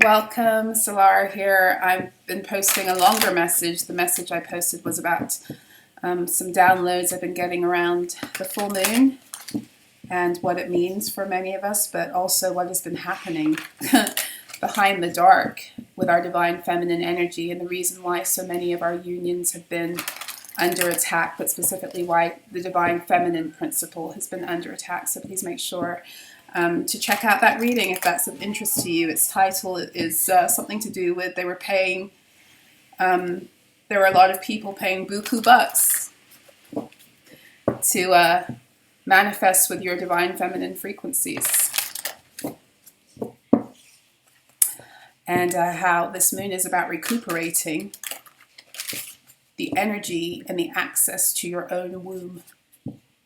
Welcome, Solarah here. I've been posting a longer message. The message I posted was about some downloads I've been getting around the full moon and what it means for many of us, but also what has been happening behind the dark with our divine feminine energy, and the reason why so many of our unions have been under attack, but specifically why the divine feminine principle has been under attack. So please make sure to check out that reading if that's of interest to you. Its title is something to do with there were a lot of people paying buku bucks to manifest with your divine feminine frequencies, and how this moon is about recuperating the energy and the access to your own womb.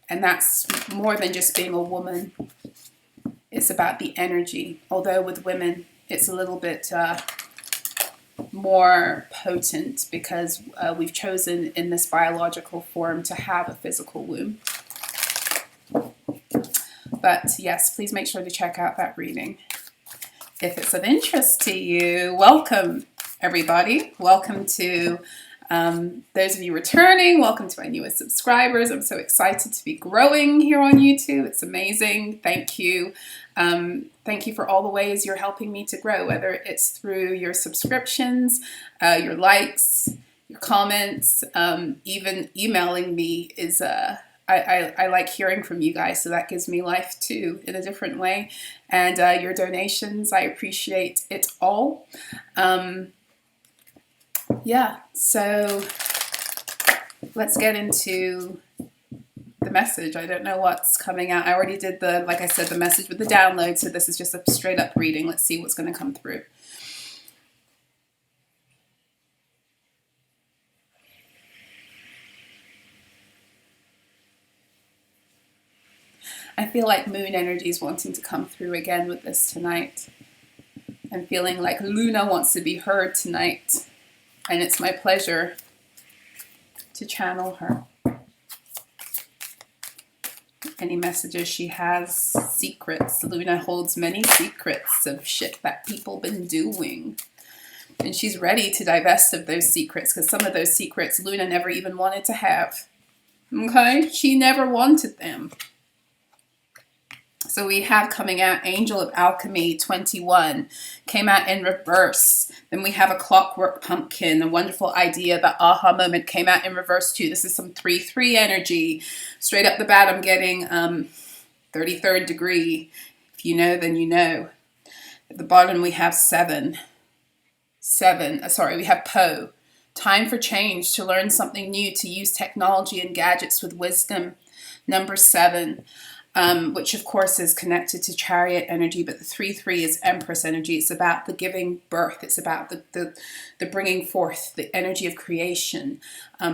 And that's more than just being a woman. It's about the energy, although with women it's a little bit more potent because we've chosen in this biological form to have a physical womb. But yes, please make sure to check out that reading if it's of interest to you. Welcome, everybody. Welcome to those of you returning. Welcome to my newest subscribers. I'm so excited to be growing here on YouTube. It's amazing. Thank you. Thank you for all the ways you're helping me to grow, whether it's through your subscriptions, your likes, your comments, even emailing me is, I like hearing from you guys, so that gives me life too in a different way. And your donations, I appreciate it all. Yeah, so let's get into the message. I don't know what's coming out. I already did like I said, the message with the download, so this is just a straight up reading. Let's see what's going to come through. I feel like moon energy is wanting to come through again with this tonight. I'm feeling like Luna wants to be heard tonight. And it's my pleasure to channel her. Any messages she has, secrets. Luna holds many secrets of shit that people been doing. And she's ready to divest of those secrets, because some of those secrets Luna never even wanted to have. Okay? She never wanted them. So we have coming out Angel of Alchemy 21, came out in reverse. Then we have a Clockwork Pumpkin, a wonderful idea. The aha moment came out in reverse too. This is some 3-3 energy. Straight up the bat, I'm getting 33rd degree. If you know, then you know. At the bottom we have 7. We have Po. Time for change, to learn something new, to use technology and gadgets with wisdom. Number 7. Which of course is connected to Chariot energy, but the 3-3 is Empress energy. It's about the giving birth. It's about the bringing forth the energy of creation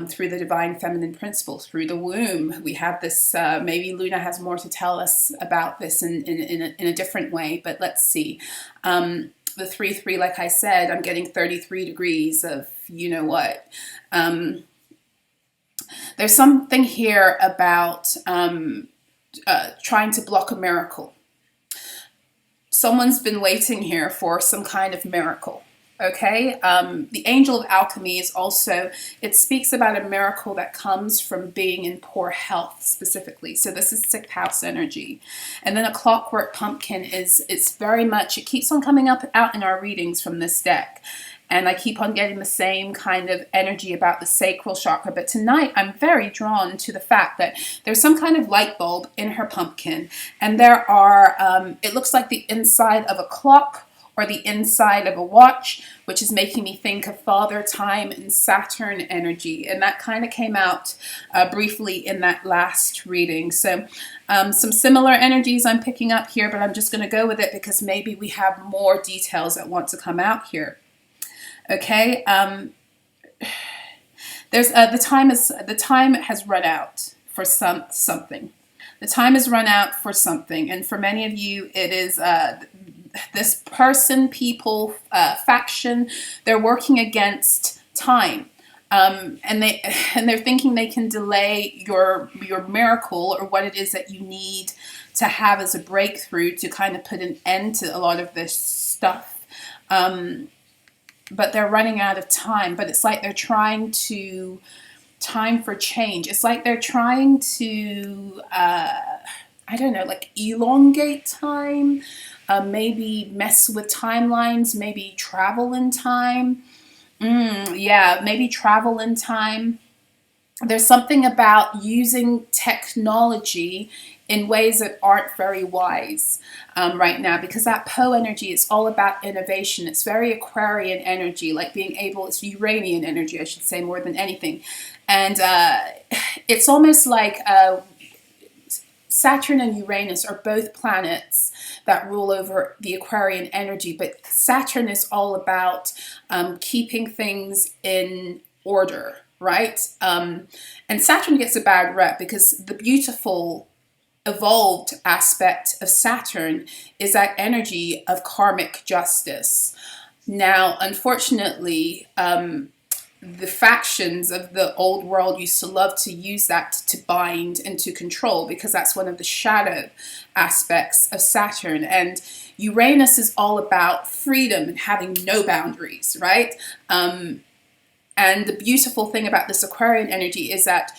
through the divine feminine principle, through the womb. We have this, maybe Luna has more to tell us about this in a different way, but let's see. The 3-3, like I said, I'm getting 33 degrees of you know what. There's something here about trying to block a miracle. Someone's been waiting here for some kind of miracle. Okay, the Angel of Alchemy is also, it speaks about a miracle that comes from being in poor health specifically. So this is 6th house energy. And then a Clockwork Pumpkin it's very much, it keeps on coming out in our readings from this deck. And I keep on getting the same kind of energy about the sacral chakra. But tonight, I'm very drawn to the fact that there's some kind of light bulb in her pumpkin. And there are, it looks like the inside of a clock or the inside of a watch, which is making me think of Father Time and Saturn energy. And that kind of came out briefly in that last reading. So some similar energies I'm picking up here, but I'm just going to go with it because maybe we have more details that want to come out here. Okay, there's the time has run out for something. The time has run out for something, and for many of you, it is this person, people, faction. They're working against time, and they're thinking they can delay your miracle or what it is that you need to have as a breakthrough to kind of put an end to a lot of this stuff. but they're running out of time. But it's like they're trying to time for change. It's like they're trying to, I don't know, like elongate time, maybe mess with timelines, maybe travel in time. Yeah, maybe travel in time. There's something about using technology in ways that aren't very wise right now, because that Poe energy is all about innovation. It's very Aquarian energy, like being able, it's Uranian energy, I should say, more than anything. And it's almost like Saturn and Uranus are both planets that rule over the Aquarian energy, but Saturn is all about keeping things in order, right? And Saturn gets a bad rep because the beautiful evolved aspect of Saturn is that energy of karmic justice. Now, unfortunately, the factions of the old world used to love to use that to bind and to control, because that's one of the shadow aspects of Saturn. And Uranus is all about freedom and having no boundaries, right? And the beautiful thing about this Aquarian energy is that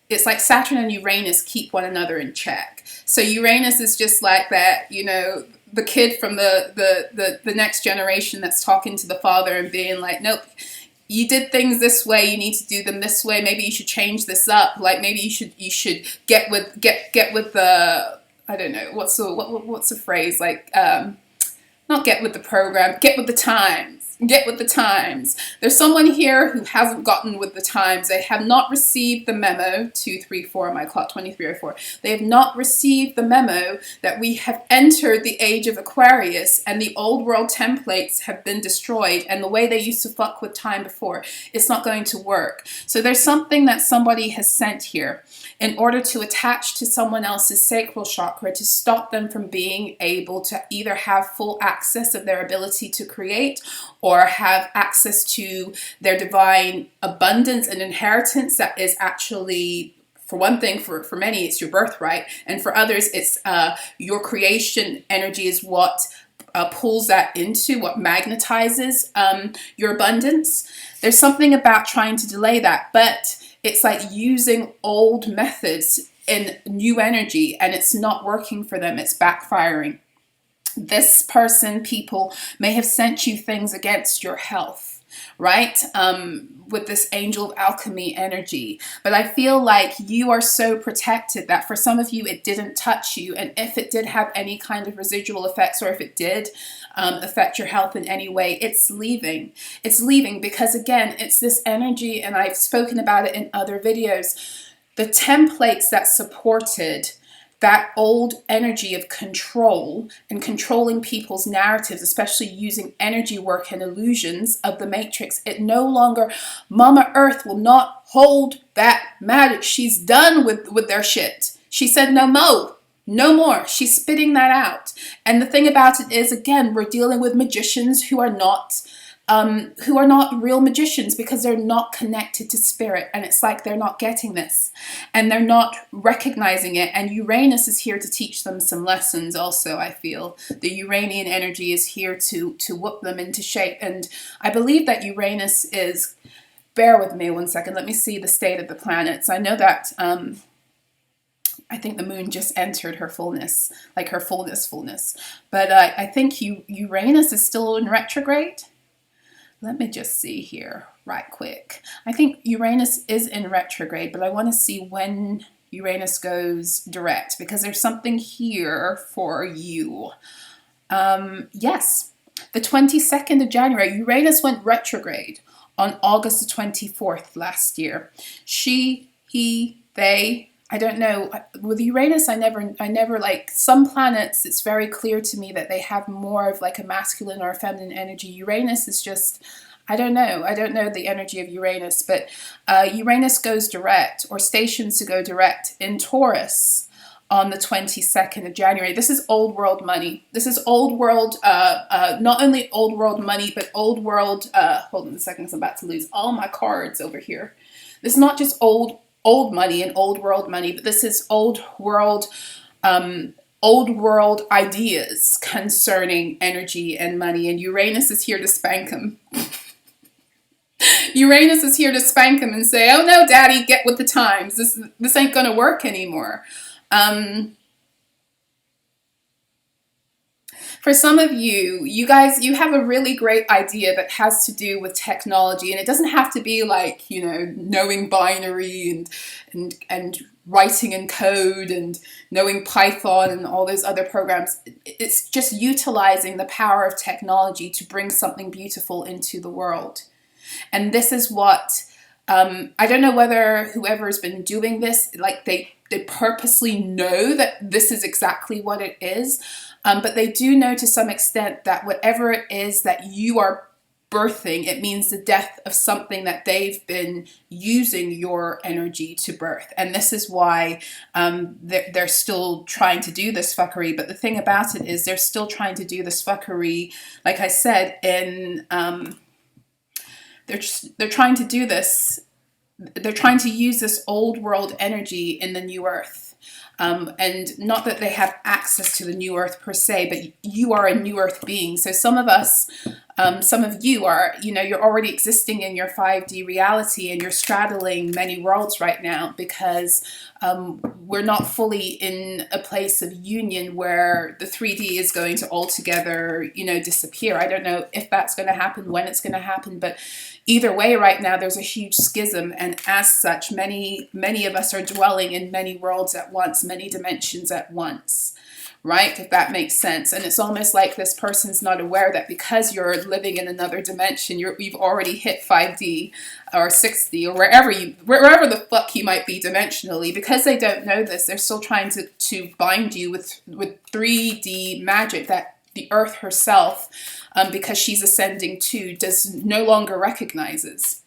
it's like Saturn and Uranus keep one another in check. So Uranus is just like that, you know, the kid from the next generation that's talking to the father and being like, nope, you did things this way, you need to do them this way. Maybe you should change this up. Like maybe you should get with the, I don't know, what's the phrase, like not get with the program, get with the times. Get with the times. There's someone here who hasn't gotten with the times. They have not received the memo, 234, my clock 2304. They have not received the memo that we have entered the age of Aquarius and the old world templates have been destroyed, and the way they used to fuck with time before, it's not going to work. So there's something that somebody has sent here in order to attach to someone else's sacral chakra to stop them from being able to either have full access of their ability to create or have access to their divine abundance and inheritance that is actually, for one thing, for many, it's your birthright. And for others, it's your creation energy is what pulls that into, what magnetizes your abundance. There's something about trying to delay that, but it's like using old methods in new energy and it's not working for them. It's backfiring. This person, people may have sent you things against your health, right? With this angel of alchemy energy. But I feel like you are so protected that for some of you, it didn't touch you. And if it did have any kind of residual effects, or if it did affect your health in any way, it's leaving. It's leaving because, again, it's this energy, and I've spoken about it in other videos, the templates that supported that old energy of control and controlling people's narratives, especially using energy work and illusions of the matrix. It no longer, Mama Earth will not hold that magic. She's done with their shit. She said no more. No more. She's spitting that out. And the thing about it is, again, we're dealing with magicians who are not real magicians because they're not connected to spirit, and it's like they're not getting this and they're not recognizing it. And Uranus is here to teach them some lessons also. I feel the Uranian energy is here to whoop them into shape, and I believe that Uranus is, bear with me one second, let me see the state of the planets. I know that I think the moon just entered her fullness, like her fullness, but I think Uranus is still in retrograde. Let me just see here right quick. I think Uranus is in retrograde, but I want to see when Uranus goes direct, because there's something here for you. Yes, the 22nd of January, Uranus went retrograde on August the 24th last year. She, he, they, I don't know. With Uranus, I never like, some planets, it's very clear to me that they have more of like a masculine or a feminine energy. Uranus is just, I don't know the energy of Uranus, but Uranus goes direct, or stations to go direct in Taurus on the 22nd of January. This is old world money. This is old world, not only old world money, but old world, hold on a second, 'cause I'm about to lose all my cards over here. This is not just old money and old world money, but this is old world old world ideas concerning energy and money, and Uranus is here to spank them. Uranus is here to spank him and say, oh no, daddy, get with the times. This ain't gonna work anymore. For some of you, you guys, you have a really great idea that has to do with technology, and it doesn't have to be like, you know, knowing binary and writing in code and knowing Python and all those other programs. It's just utilizing the power of technology to bring something beautiful into the world. And this is what, I don't know whether whoever's been doing this, like they purposely know that this is exactly what it is. But they do know to some extent that whatever it is that you are birthing, it means the death of something that they've been using your energy to birth. And this is why they're still trying to do this fuckery. But the thing about it is they're still trying to do this fuckery, like I said, in they're trying to do this. They're trying to use this old world energy in the new earth. And not that they have access to the new earth per se, but you are a new earth being. So some of us, some of you are, you know, you're already existing in your 5D reality and you're straddling many worlds right now because we're not fully in a place of union where the 3D is going to altogether, you know, disappear. I don't know if that's going to happen, when it's going to happen, but either way right now there's a huge schism, and as such many of us are dwelling in many worlds at once, many dimensions at once, right? If that makes sense. And it's almost like this person's not aware that because you're living in another dimension, you've already hit 5D or 6D or wherever the fuck you might be dimensionally. Because they don't know this, they're still trying to bind you with 3D magic that the earth herself, because she's ascending too, no longer recognizes.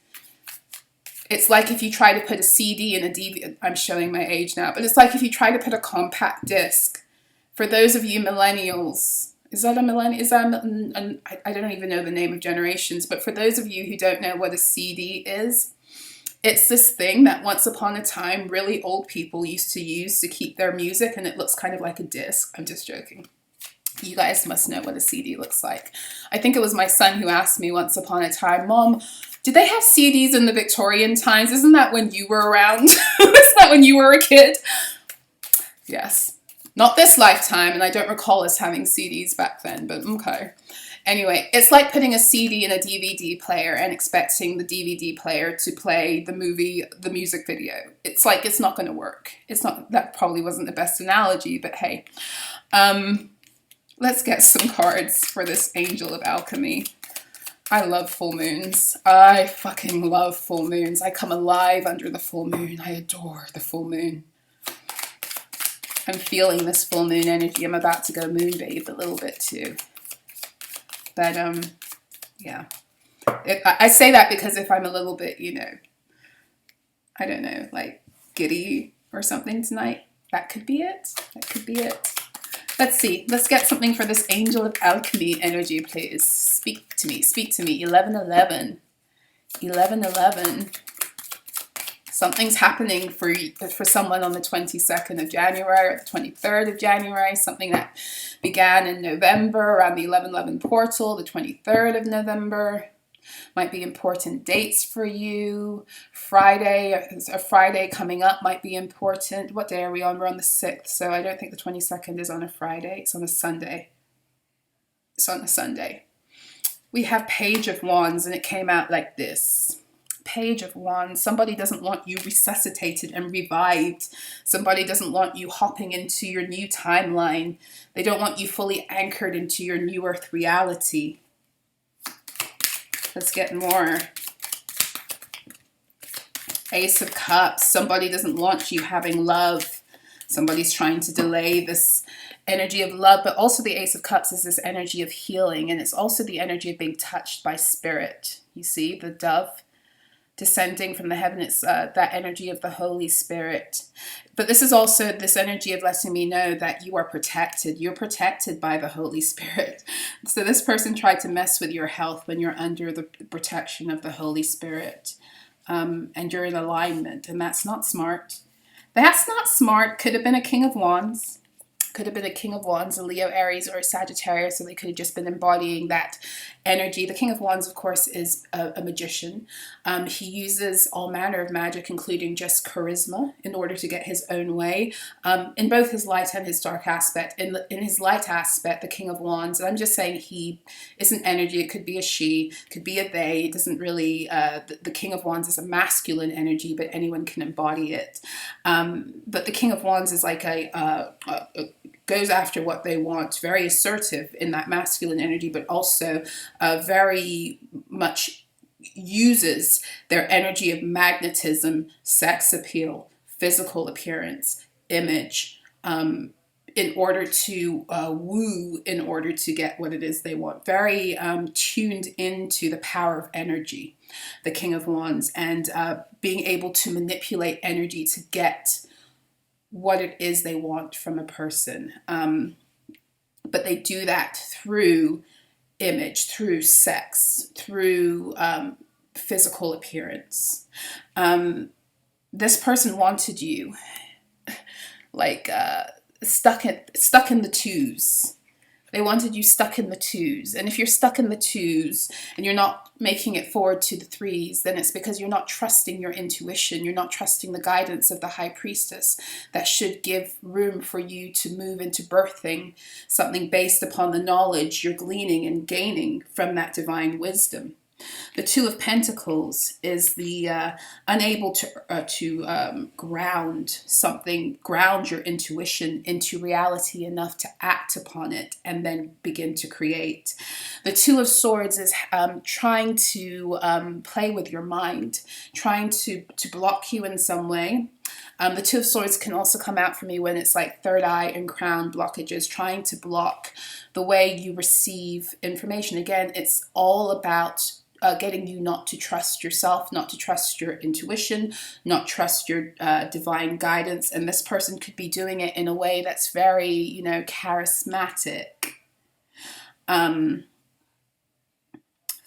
It's like if you try to put a CD in a DVD, I'm showing my age now, but it's like if you try to put a compact disc. For those of you millennials, is that a millennial? Is that I don't even know the name of generations, but for those of you who don't know what a CD is, it's this thing that once upon a time really old people used to use to keep their music, and it looks kind of like a disc. I'm just joking. You guys must know what a CD looks like. I think it was my son who asked me once upon a time, Mom, did they have CDs in the Victorian times? Isn't that when you were around? Is that when you were a kid? Yes. Not this lifetime, and I don't recall us having CDs back then, but okay. Anyway, it's like putting a CD in a DVD player and expecting the DVD player to play the music video. It's like, it's not going to work. It's not, that probably wasn't the best analogy, but hey. Let's get some cards for this Angel of Alchemy. I love full moons. I fucking love full moons. I come alive under the full moon. I adore the full moon. I'm feeling this full moon energy. I'm about to go moonbathe a little bit too. But yeah. I say that because if I'm a little bit, you know, I don't know, like giddy or something tonight, that could be it. That could be it. Let's see. Let's get something for this Angel of Alchemy energy, please. Speak to me. Speak to me. 1111. 1111. Something's happening for someone on the 22nd of January or the 23rd of January. Something that began in November around the 1111 portal, the 23rd of November. Might be important dates for you. A Friday coming up might be important. What day are we on? We're on the 6th, so I don't think the 22nd is on a Friday. It's on a Sunday. It's on a Sunday. We have Page of Wands, and it came out like this. Page of Wands. Somebody doesn't want you resuscitated and revived. Somebody doesn't want you hopping into your new timeline. They don't want you fully anchored into your new earth reality. Let's get more. Ace of Cups. Somebody doesn't want you having love. Somebody's trying to delay this energy of love, but also the Ace of Cups is this energy of healing, and it's also the energy of being touched by spirit. You see the dove descending from the heaven. It's that energy of the Holy Spirit. But this is also this energy of letting me know that you are protected. You're protected by the Holy Spirit. So this person tried to mess with your health when you're under the protection of the Holy Spirit. And you're in alignment. And that's not smart. That's not smart. Could have been a King of Wands. Could have been a King of Wands, a Leo, Aries, or a Sagittarius, so they could have just been embodying that energy. The King of Wands, of course, is a magician. He uses all manner of magic, including just charisma, in order to get his own way, in both his light and his dark aspect. In his light aspect, the King of Wands, and I'm just saying he is an energy. It could be a she, could be a they. It doesn't really, the King of Wands is a masculine energy, but anyone can embody it. But the King of Wands is like goes after what they want, very assertive in that masculine energy, but also very much uses their energy of magnetism, sex appeal, physical appearance, image, in order to woo, in order to get what it is they want. Very tuned into the power of energy, the King of Wands, and being able to manipulate energy to get what it is they want from a person. But they do that through image, through sex, through physical appearance. This person wanted you like stuck in the twos. They wanted you stuck in the twos. And if you're stuck in the twos and you're not making it forward to the threes, then it's because you're not trusting your intuition. You're not trusting the guidance of the High Priestess that should give room for you to move into birthing something based upon the knowledge you're gleaning and gaining from that divine wisdom. The Two of Pentacles is the unable to ground something, ground your intuition into reality enough to act upon it and then begin to create. The Two of Swords is trying to play with your mind, trying to block you in some way. The Two of Swords can also come out for me when it's like third eye and crown blockages, trying to block the way you receive information. Again, it's all about getting you not to trust yourself, not to trust your intuition, not trust your divine guidance. And this person could be doing it in a way that's very, charismatic.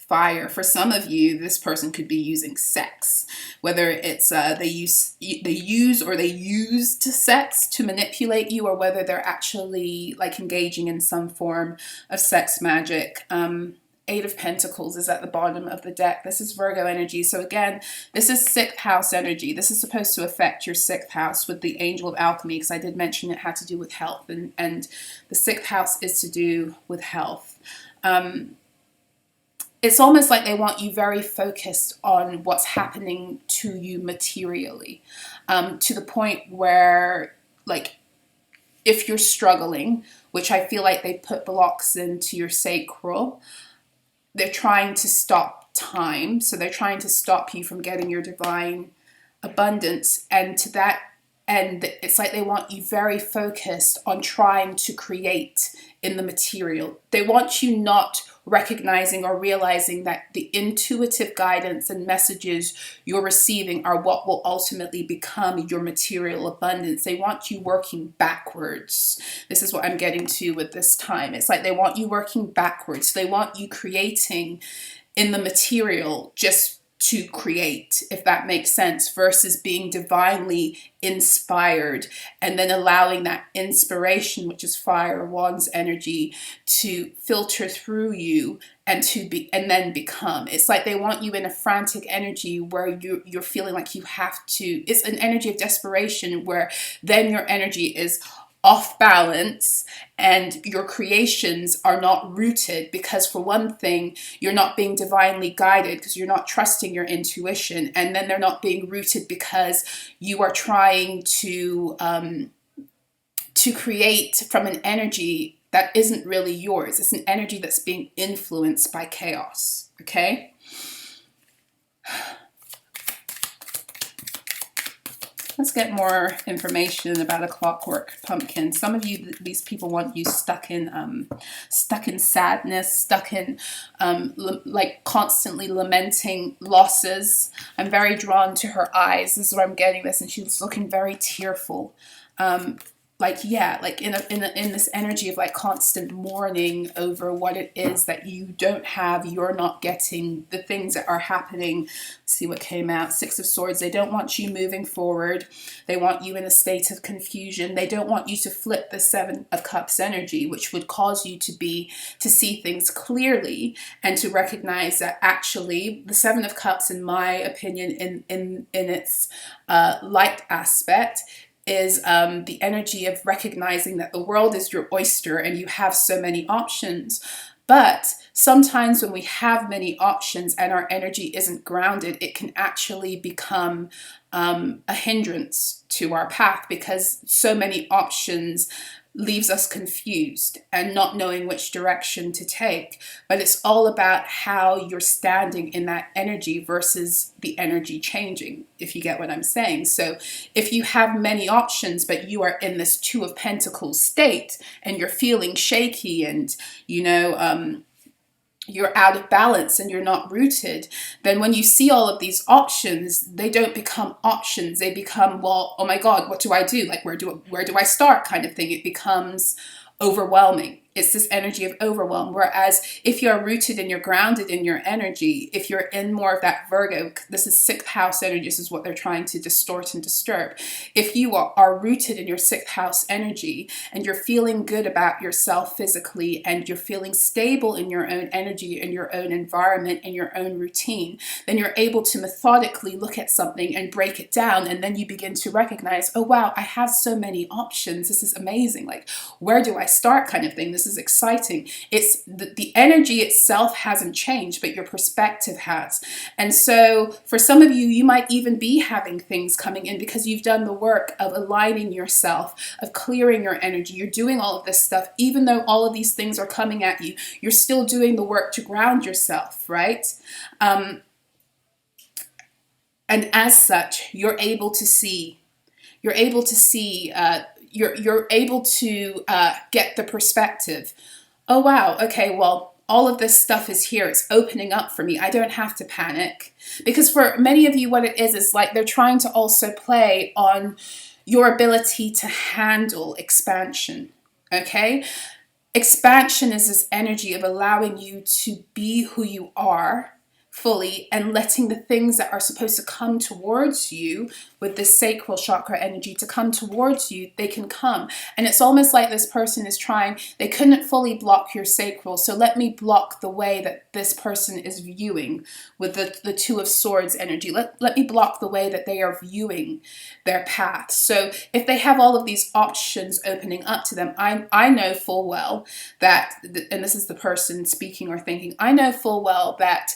Fire. For some of you, this person could be using sex, whether it's they used sex to manipulate you, or whether they're actually like engaging in some form of sex magic. Eight of Pentacles is at the bottom of the deck. This is Virgo energy. So again, this is 6th house energy. This is supposed to affect your 6th house with the Angel of Alchemy, because I did mention it had to do with health, and the 6th house is to do with health. It's almost like they want you very focused on what's happening to you materially, to the point where, like, if you're struggling, which I feel like they put blocks into your sacral, they're trying to stop time. So they're trying to stop you from getting your divine abundance. And to that end, it's like they want you very focused on trying to create in the material. They want you not recognizing or realizing that the intuitive guidance and messages you're receiving are what will ultimately become your material abundance. They want you working backwards. This is what I'm getting to with this time. It's like they want you working backwards. They want you creating in the material just to create, if that makes sense, versus being divinely inspired and then allowing that inspiration, which is fire, wands energy, to filter through you and then become. It's like they want you in a frantic energy where you're feeling like you have to. It's an energy of desperation where then your energy is off balance and your creations are not rooted, because for one thing, you're not being divinely guided because you're not trusting your intuition, and then they're not being rooted because you are trying to create from an energy that isn't really yours. It's an energy that's being influenced by chaos, okay? Let's get more information about a Clockwork Pumpkin. Some of you, these people want you stuck in sadness, stuck in like constantly lamenting losses. I'm very drawn to her eyes. This is where I'm getting this, and she's looking very tearful. like, yeah, like in this energy of like constant mourning over what it is that you don't have, you're not getting, the things that are happening. Let's see what came out. Six of Swords. They don't want you moving forward. They want you in a state of confusion. They don't want you to flip the Seven of Cups energy, which would cause you to see things clearly and to recognize that actually the Seven of Cups, in my opinion, in its light aspect, is the energy of recognizing that the world is your oyster and you have so many options. But sometimes when we have many options and our energy isn't grounded, it can actually become a hindrance to our path, because so many options leaves us confused and not knowing which direction to take. But it's all about how you're standing in that energy versus the energy changing, if you get what I'm saying. So if you have many options, but you are in this Two of Pentacles state and you're feeling shaky and, you know, you're out of balance and you're not rooted, then when you see all of these options, they don't become options. They become, well, oh my God, what do I do? Like, where do I start kind of thing. It becomes overwhelming. It's this energy of overwhelm. Whereas if you're rooted and you're grounded in your energy, if you're in more of that Virgo, this is sixth house energy, this is what they're trying to distort and disturb. If you are rooted in your sixth house energy and you're feeling good about yourself physically and you're feeling stable in your own energy, in your own environment, in your own routine, then you're able to methodically look at something and break it down. And then you begin to recognize, oh wow, I have so many options. This is amazing. Like, where do I start kind of thing. This is exciting. It's the energy itself hasn't changed, but your perspective has. And so for some of you, you might even be having things coming in because you've done the work of aligning yourself, of clearing your energy. You're doing all of this stuff. Even though all of these things are coming at you, you're still doing the work to ground yourself, right? And as such, you're able to see, you're able to get the perspective. Oh wow, okay, well, all of this stuff is here. It's opening up for me. I don't have to panic. Because for many of you, what it is like they're trying to also play on your ability to handle expansion, okay? Expansion is this energy of allowing you to be who you are fully and letting the things that are supposed to come towards you with this sacral chakra energy to come towards you, they can come. And it's almost like this person is trying, they couldn't fully block your sacral, so let me block the way that this person is viewing with the Two of Swords energy. Let me block the way that they are viewing their path. So if they have all of these options opening up to them, I know full well that, and this is the person speaking or thinking, I know full well that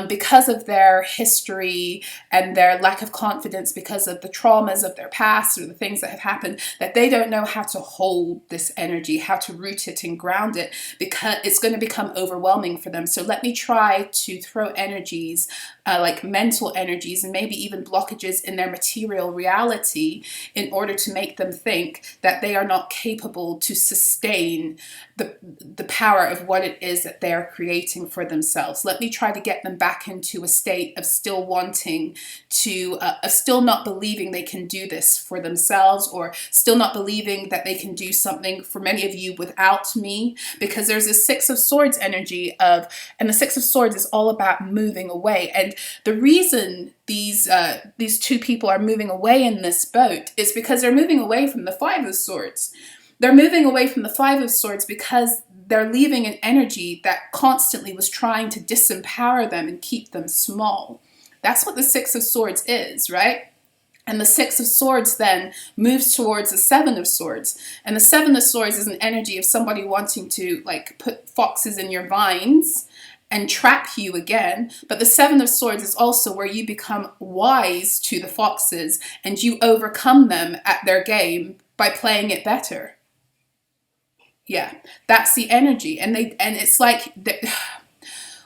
because of their history and their lack of confidence, because of the traumas of their past or the things that have happened, that they don't know how to hold this energy, how to root it and ground it, because it's going to become overwhelming for them. So let me try to throw energies, like mental energies and maybe even blockages in their material reality in order to make them think that they are not capable to sustain the power of what it is that they're creating for themselves. Let me try to get them back into a state of still wanting to, of still not believing they can do this for themselves, or still not believing that they can do something, for many of you, without me. Because there's a Six of Swords energy of, and the Six of Swords is all about moving away. And the reason these two people are moving away in this boat is because they're moving away from the Five of Swords. They're moving away from the Five of Swords because they're leaving an energy that constantly was trying to disempower them and keep them small. That's what the Six of Swords is, right? And the Six of Swords then moves towards the Seven of Swords. And the Seven of Swords is an energy of somebody wanting to like put foxes in your vines and trap you again. But the Seven of Swords is also where you become wise to the foxes and you overcome them at their game by playing it better. Yeah, that's the energy. And it's like,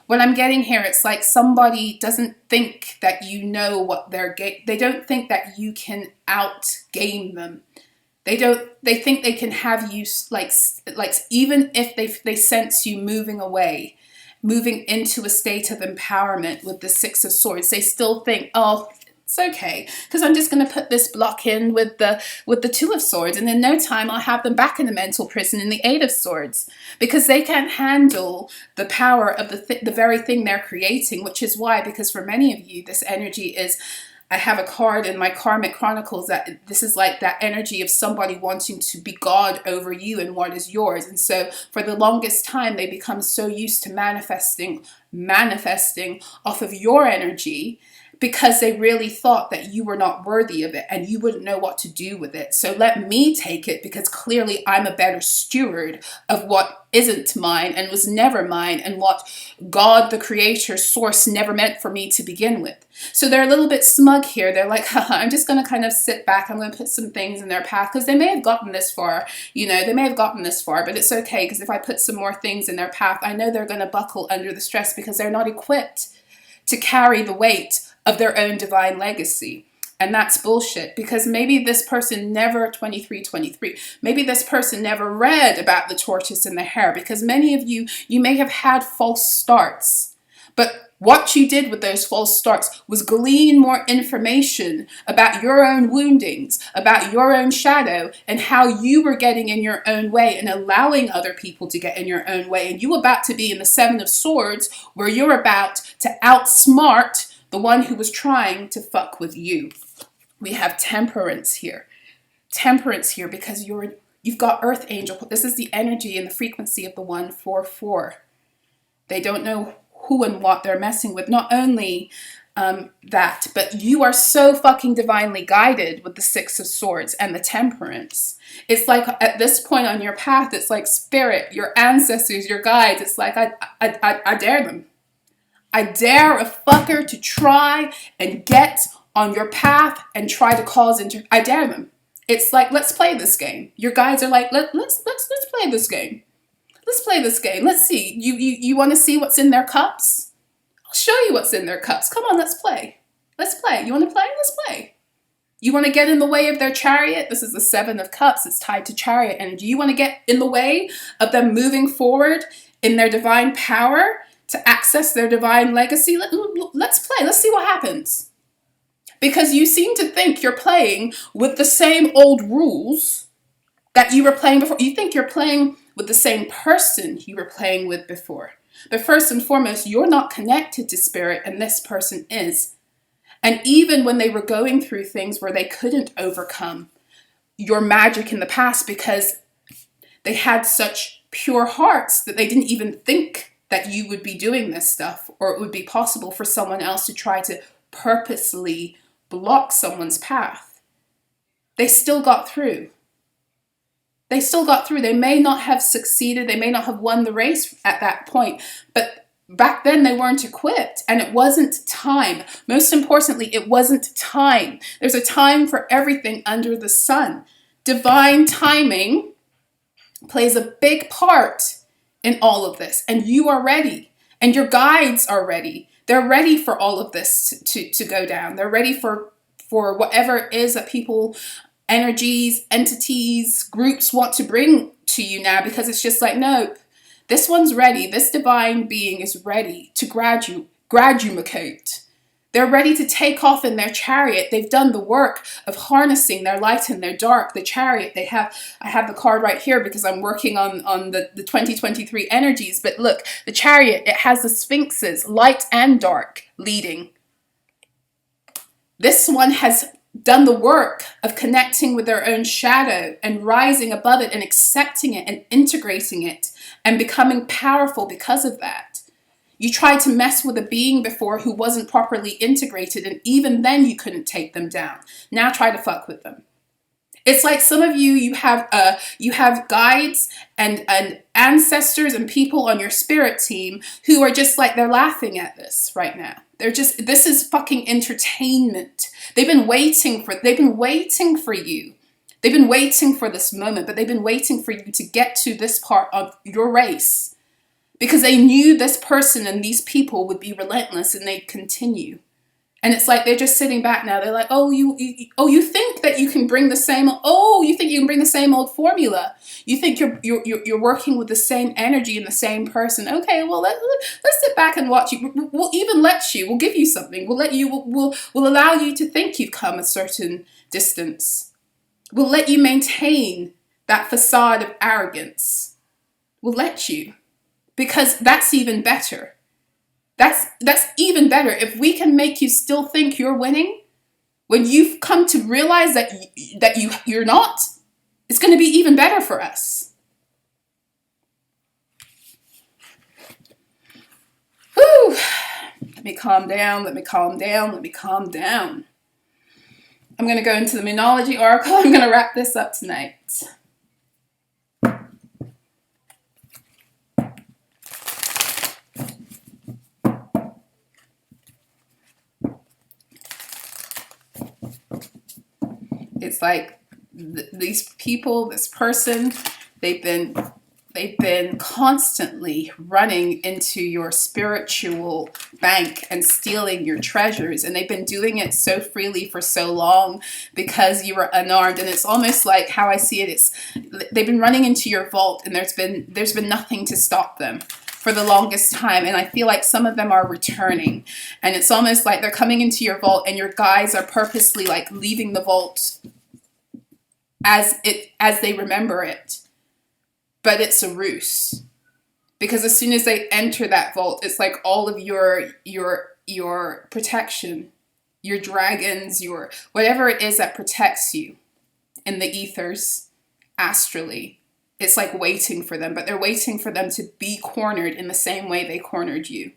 what I'm getting here, it's like somebody doesn't think that you know what they don't think that you can outgame them. They think they can have you like even if they sense you moving away, moving into a state of empowerment with the Six of Swords, they still think, oh, It's okay, because I'm just going to put this block in with the Two of Swords, and in no time I'll have them back in the mental prison in the Eight of Swords, because they can't handle the power of the very thing they're creating, which is why, because for many of you, this energy is, I have a card in my Karmic Chronicles that this is like that energy of somebody wanting to be God over you and what is yours. And so for the longest time, they become so used to manifesting off of your energy, because they really thought that you were not worthy of it and you wouldn't know what to do with it. So let me take it, because clearly I'm a better steward of what isn't mine and was never mine, and what God, the creator, source, never meant for me to begin with. So they're a little bit smug here. They're like, haha, I'm just going to kind of sit back. I'm going to put some things in their path, because they may have gotten this far. You know, they may have gotten this far, but it's okay, because if I put some more things in their path, I know they're going to buckle under the stress, because they're not equipped to carry the weight of their own divine legacy. And that's bullshit, because maybe this person never, 23, maybe this person never read about the tortoise and the hare, because many of you, you may have had false starts. But what you did with those false starts was glean more information about your own woundings, about your own shadow, and how you were getting in your own way and allowing other people to get in your own way. And you're about to be in the Seven of Swords, where you're about to outsmart the one who was trying to fuck with you. We have temperance here. Temperance here, because you've got Earth Angel. This is the energy and the frequency of the 144. They don't know who and what they're messing with. Not only that, but you are so fucking divinely guided with the Six of Swords and the temperance. It's like at this point on your path, it's like spirit, your ancestors, your guides. It's like I dare them. I dare a fucker to try and get on your path and try to cause I dare them. It's like, let's play this game. Your guides are like, let's play this game. Let's play this game. Let's see. You want to see what's in their cups? I'll show you what's in their cups. Come on, let's play. Let's play. You want to play? Let's play. You want to get in the way of their chariot? This is the Seven of Cups. It's tied to chariot energy. You want to get in the way of them moving forward in their divine power to access their divine legacy? Let's play. Let's see what happens. Because you seem to think you're playing with the same old rules that you were playing before. You think you're playing with the same person you were playing with before. But first and foremost, you're not connected to spirit, and this person is. And even when they were going through things where they couldn't overcome your magic in the past, because they had such pure hearts that they didn't even think that you would be doing this stuff, or it would be possible for someone else to try to purposely block someone's path. They still got through. They still got through. They may not have succeeded. They may not have won the race at that point, but back then they weren't equipped, and it wasn't time. Most importantly, it wasn't time. There's a time for everything under the sun. Divine timing plays a big part in all of this, and you are ready, and your guides are ready. They're ready for all of this to go down. They're ready for whatever it is that people, energies, entities, groups want to bring to you now, because it's just like, nope, this one's ready. This divine being is ready to graduate. They're ready to take off in their chariot. They've done the work of harnessing their light and their dark. The chariot, I have the card right here because I'm working on the 2023 energies. But look, the chariot, it has the sphinxes, light and dark, leading. This one has done the work of connecting with their own shadow and rising above it and accepting it and integrating it and becoming powerful because of that. You tried to mess with a being before who wasn't properly integrated, and even then you couldn't take them down. Now try to fuck with them. It's like some of you have guides and ancestors and people on your spirit team who are just like, they're laughing at this right now. This is fucking entertainment. They've been waiting for you. They've been waiting for this moment, but they've been waiting for you to get to this part of your race. Because they knew this person and these people would be relentless and they'd continue. And it's like they're just sitting back now. They're like, you think that you can bring the same old formula. You think you're working with the same energy and the same person. Okay, well, let's sit back and watch you. We'll even let you. We'll give you something. We'll let you. We'll allow you to think you've come a certain distance. We'll let you maintain that facade of arrogance. We'll let you, because that's even better. That's even better. If we can make you still think you're winning, when you've come to realize that you're not, it's going to be even better for us. Whew. Let me calm down. Let me calm down. Let me calm down. I'm going to go into the Minology Oracle. I'm going to wrap this up tonight. It's like these people, this person, they've been constantly running into your spiritual bank and stealing your treasures, and they've been doing it so freely for so long because you were unarmed. And it's almost like how I see it, they've been running into your vault, and there's been nothing to stop them for the longest time. And I feel like some of them are returning, and it's almost like they're coming into your vault, and your guides are purposely like leaving the vault as they remember it. But it's a ruse, because as soon as they enter that vault, it's like all of your protection, your dragons, your whatever it is that protects you in the ethers, astrally, it's like waiting for them. But they're waiting for them to be cornered in the same way they cornered you.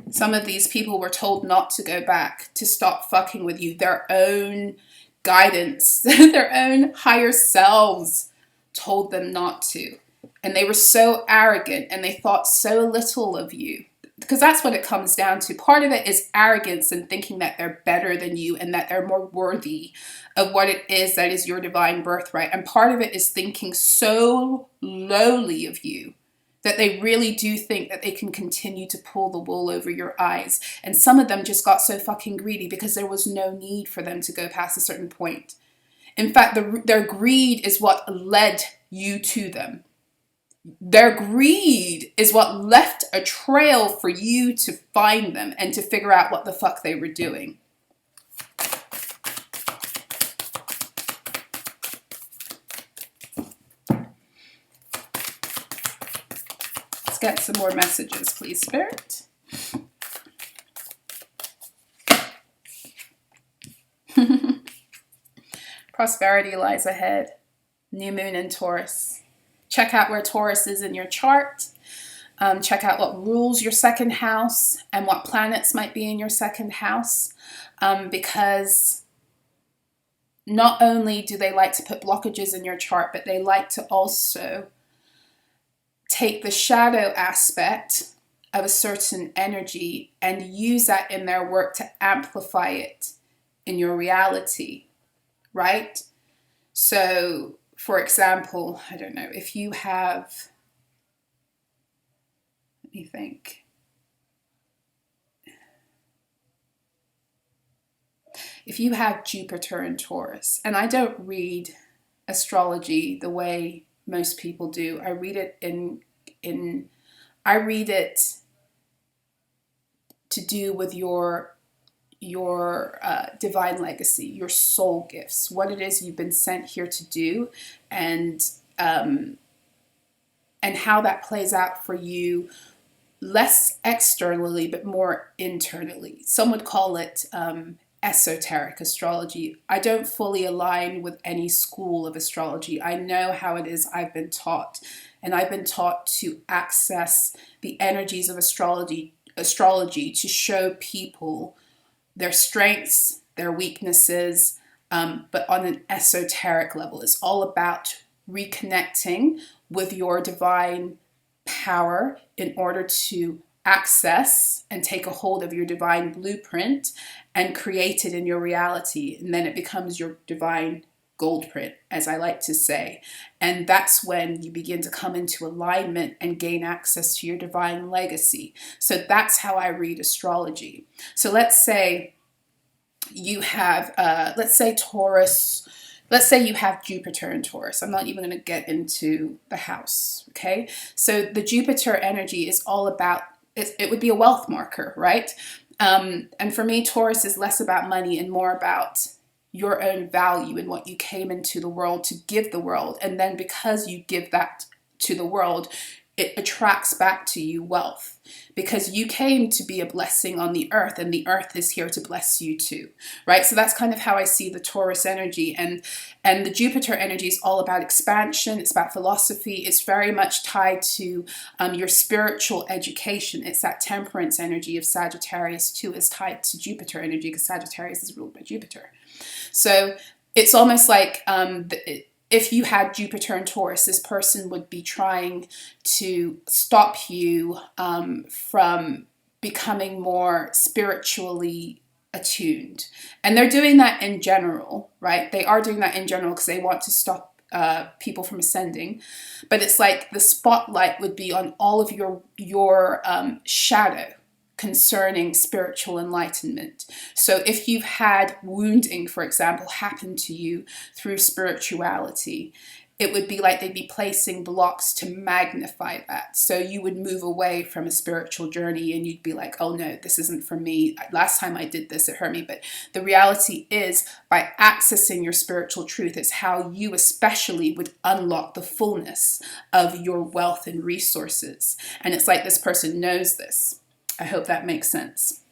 Some of these people were told not to go back, to stop fucking with you. Their own guidance, their own higher selves told them not to. And they were so arrogant, and they thought so little of you. Because that's what it comes down to. Part of it is arrogance and thinking that they're better than you and that they're more worthy of what it is that is your divine birthright. And part of it is thinking so lowly of you that they really do think that they can continue to pull the wool over your eyes. And some of them just got so fucking greedy because there was no need for them to go past a certain point. In fact, their greed is what led you to them. Their greed is what left a trail for you to find them and to figure out what the fuck they were doing. Let's get some more messages, please, Spirit. Prosperity lies ahead. New moon in Taurus. Check out where Taurus is in your chart. Check out what rules your second house and what planets might be in your second house. Because not only do they like to put blockages in your chart, but they like to also take the shadow aspect of a certain energy and use that in their work to amplify it in your reality, right? So, for example, I don't know, if you have, let me think. If you have Jupiter in Taurus, and I don't read astrology the way most people do. I read it I read it to do with your divine legacy, your soul gifts, what it is you've been sent here to do, and how that plays out for you, less externally but more internally. Some would call it esoteric astrology. I don't fully align with any school of astrology. I know how it is I've been taught, and I've been taught to access the energies of astrology to show people their strengths, their weaknesses, but on an esoteric level. It's all about reconnecting with your divine power in order to access and take a hold of your divine blueprint and create it in your reality. And then it becomes your divine gold print, as I like to say. And that's when you begin to come into alignment and gain access to your divine legacy. So that's how I read astrology. So let's say you have, let's say Taurus, let's say you have Jupiter in Taurus. I'm not even going to get into the house, okay? So the Jupiter energy is all about, it would be a wealth marker, right? And for me, Taurus is less about money and more about your own value and what you came into the world to give the world. And then because you give that to the world, it attracts back to you wealth, because you came to be a blessing on the earth, and the earth is here to bless you too, right? So that's kind of how I see the Taurus energy. And the Jupiter energy is all about expansion. It's about philosophy. It's very much tied to your spiritual education. It's that temperance energy of Sagittarius too, is tied to Jupiter energy, because Sagittarius is ruled by Jupiter. So it's almost like if you had Jupiter and Taurus, this person would be trying to stop you from becoming more spiritually attuned. And they're doing that in general, right? They are doing that in general because they want to stop people from ascending. But it's like the spotlight would be on all of your shadow concerning spiritual enlightenment. So if you've had wounding, for example, happen to you through spirituality, it would be like they'd be placing blocks to magnify that. So you would move away from a spiritual journey and you'd be like, oh no, this isn't for me. Last time I did this, it hurt me. But the reality is, by accessing your spiritual truth, it's how you especially would unlock the fullness of your wealth and resources. And it's like this person knows this. I hope that makes sense.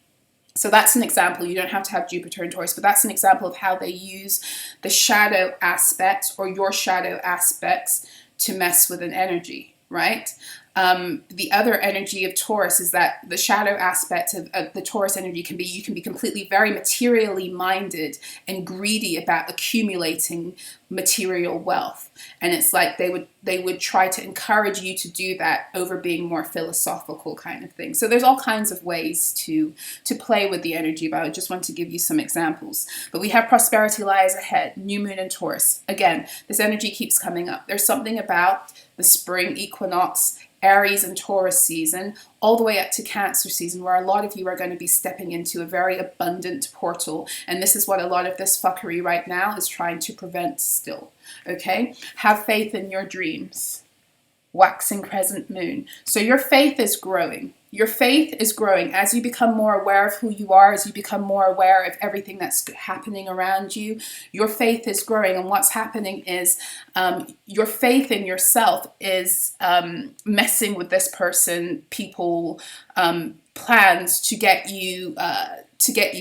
So that's an example. You don't have to have Jupiter and Taurus, but that's an example of how they use the shadow aspects or your shadow aspects to mess with an energy, right? The other energy of Taurus is that the shadow aspect of the Taurus energy can be, you can be completely very materially minded and greedy about accumulating material wealth. And it's like they would try to encourage you to do that over being more philosophical kind of thing. So there's all kinds of ways to play with the energy, but I just want to give you some examples. But we have prosperity lies ahead, new moon in Taurus. Again, this energy keeps coming up. There's something about the spring equinox, Aries and Taurus season, all the way up to Cancer season, where a lot of you are going to be stepping into a very abundant portal. And this is what a lot of this fuckery right now is trying to prevent still. Okay? Have faith in your dreams. Waxing crescent moon. So your faith is growing. Your faith is growing as you become more aware of who you are, as you become more aware of everything that's happening around you. Your faith is growing, and what's happening is your faith in yourself is messing with this person, people, plans to get you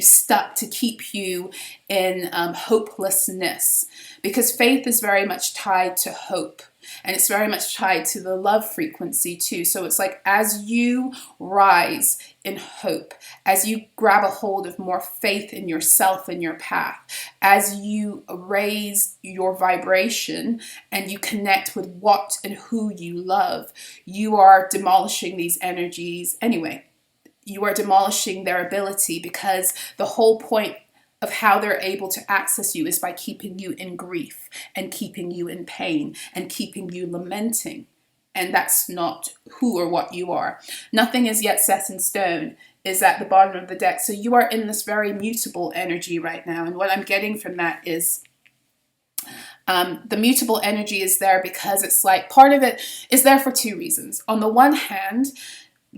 stuck, to keep you in hopelessness, because faith is very much tied to hope. And it's very much tied to the love frequency too. So it's like as you rise in hope, as you grab a hold of more faith in yourself and your path, as you raise your vibration and you connect with what and who you love, you are demolishing these energies anyway. You are demolishing their ability, because the whole point of how they're able to access you is by keeping you in grief and keeping you in pain and keeping you lamenting. And that's not who or what you are. Nothing is yet set in stone is at the bottom of the deck. So you are in this very mutable energy right now. And what I'm getting from that is the mutable energy is there because it's like part of it is there for two reasons. On the one hand,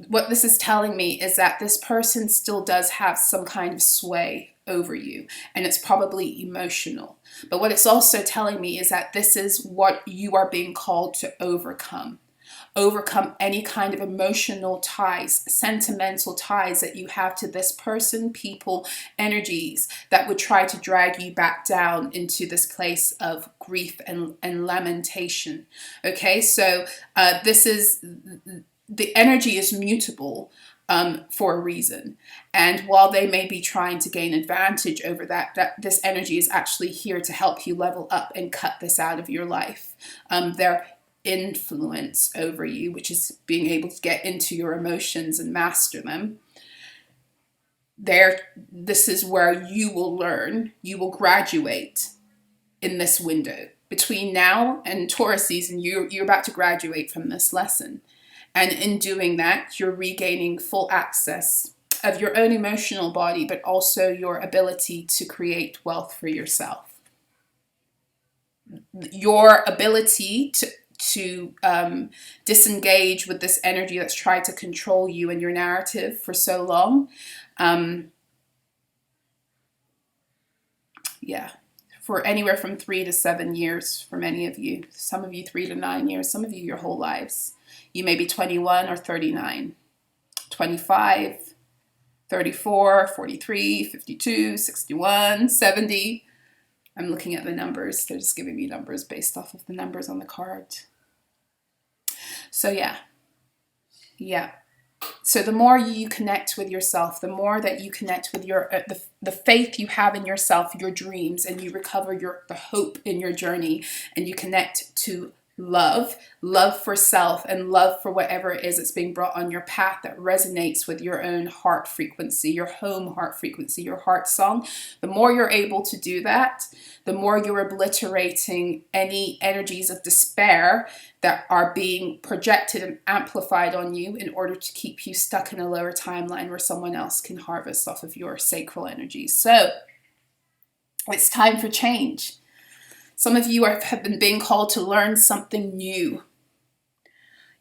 what this is telling me is that this person still does have some kind of sway over you, and it's probably emotional. But what it's also telling me is that this is what you are being called to overcome. Overcome any kind of emotional ties, sentimental ties that you have to this person, people, energies that would try to drag you back down into this place of grief and lamentation. Okay, so this is... the energy is mutable for a reason. And while they may be trying to gain advantage over that this energy is actually here to help you level up and cut this out of your life. Their influence over you, which is being able to get into your emotions and master them. This is where you will learn, you will graduate in this window. Between now and Taurus season, you're about to graduate from this lesson. And in doing that, you're regaining full access of your own emotional body, but also your ability to create wealth for yourself. Your ability to disengage with this energy that's tried to control you and your narrative for so long. Yeah. For anywhere from 3 to 7 years for many of you. Some of you 3 to 9 years, some of you your whole lives. You may be 21 or 39, 25, 34, 43, 52, 61, 70. I'm looking at the numbers. They're just giving me numbers based off of the numbers on the card. So yeah. So the more you connect with yourself, the more that you connect with your the faith you have in yourself, your dreams, and you recover the hope in your journey, and you connect to love for self, and love for whatever it is that's being brought on your path that resonates with your own heart frequency, your home heart frequency, your heart song. The more you're able to do that, the more you're obliterating any energies of despair that are being projected and amplified on you in order to keep you stuck in a lower timeline where someone else can harvest off of your sacral energies. So it's time for change. Some of you have been being called to learn something new.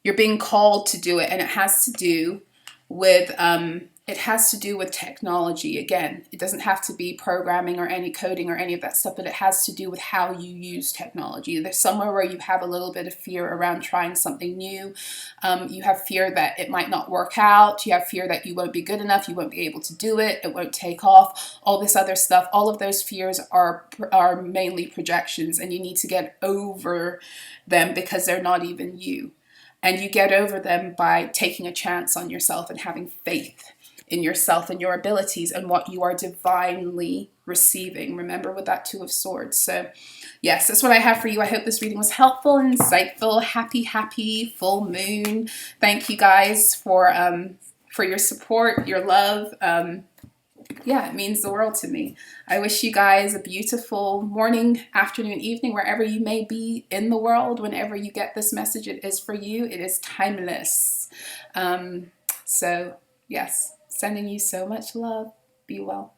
You're being called to do it, and it has to do with technology. Again, it doesn't have to be programming or any coding or any of that stuff, but it has to do with how you use technology. There's somewhere where you have a little bit of fear around trying something new. You have fear that it might not work out. You have fear that you won't be good enough. You won't be able to do it. It won't take off. All this other stuff. All of those fears are mainly projections, and you need to get over them because they're not even you. And you get over them by taking a chance on yourself and having faith in yourself and your abilities and what you are divinely receiving. Remember, with that Two of Swords. So yes, that's what I have for you. I hope this reading was helpful and insightful. Happy full moon. Thank you guys for your support, your love. Yeah, it means the world to me. I wish you guys a beautiful morning, afternoon, evening, wherever you may be in the world. Whenever you get this message, it is for you. It is timeless. So yes, sending you so much love. Be well.